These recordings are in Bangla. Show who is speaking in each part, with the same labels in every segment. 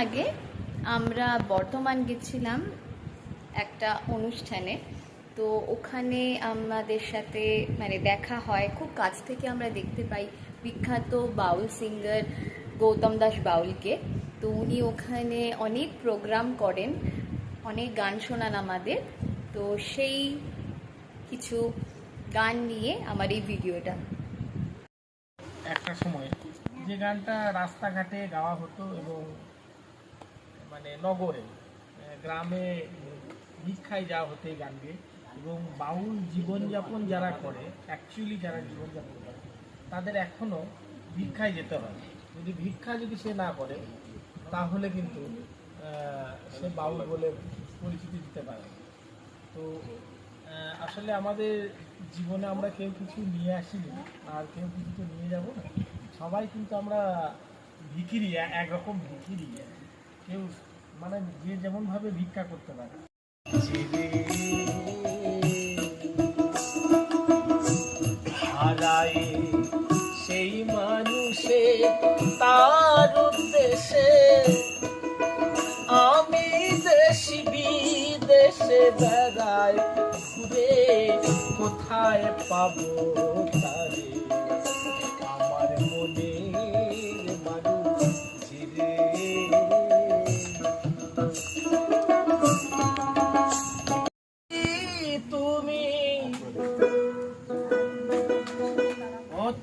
Speaker 1: আগে আমরা বর্ধমান গেছিলাম একটা অনুষ্ঠানে। তো ওখানে আমাদের সাথে দেখা হয়, খুব কাছ থেকে আমরা দেখতে পাই বিখ্যাত বাউল সিঙ্গার গৌতম দাস বাউলকে। তো উনি ওখানে অনেক প্রোগ্রাম করেন, অনেক গান শোনান আমাদের। তো সেই কিছু গান নিয়ে আমার এই ভিডিওটা।
Speaker 2: একটা সময় যে গানটা রাস্তাঘাটে গাওয়া হতো এবং নগরে গ্রামে ভিক্ষায় যাওয়া হতো এই গান গেয়ে, এবং বাউল জীবনযাপন যারা করে, অ্যাকচুয়ালি যারা জীবনযাপন করে তাদের এখনও ভিক্ষায় যেতে হয়। যদি ভিক্ষা সে না করে তাহলে কিন্তু সে বাউল বলে পরিচিতি দিতে পারে। তো আসলে আমাদের জীবনে আমরা কেউ কিছু নিয়ে আসিনি, আর কেউ কিছু তো নিয়ে যাবো না। সবাই কিন্তু আমরা ভিখিরি, একরকম ভিখিরি। কেউ যে যেমনভাবে ভিক্ষা করতে পারে। হারায় সেই মানুষে তার উদ্দেশ্যে আমি দেশি বিদেশে বেড়াই ঘুরে, কোথায় পাবো তারে আমার মনের মানুষ রে।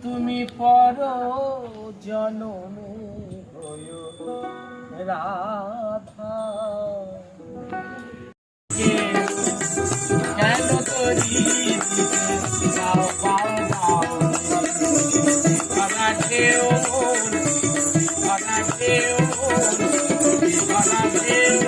Speaker 2: তুমি পর জনমে হয়ে রাধা, কেন করি যাও পাও যাও ধরাটেও ধরাটেও ধরাটেও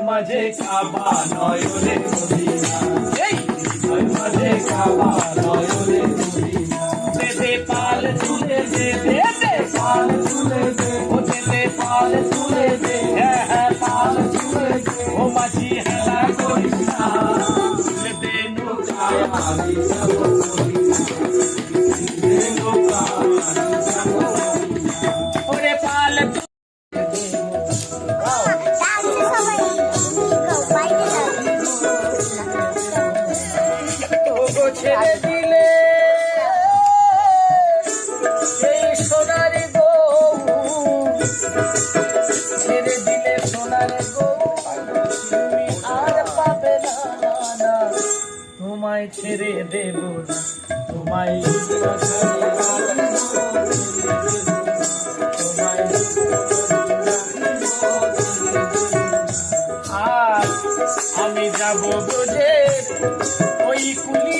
Speaker 2: মাঝে কাবা নয়নে মদিনা, এই মাঝে কাবা নয়নে মদিনা, দে পাল তুলে দে, দে পাল তুলে দে, ও দে পাল তুলে দে, হ্যাঁ পাল তুলে দে, ও মাঝি হেলা করিস না, তুলে দে নৌকা আমি যাব মদিনা, দে নৌকা আমি যাব মদিনা, ওরে পাল ছেড়ে দিলে এই সোনার গৌ, ছেড়ে দিলে সোনার গৌ, তুমি আর পাবে না, তোমায় ছেড়ে দেব না, তোমায় আর আমি যাব বুঝে ওই কুলি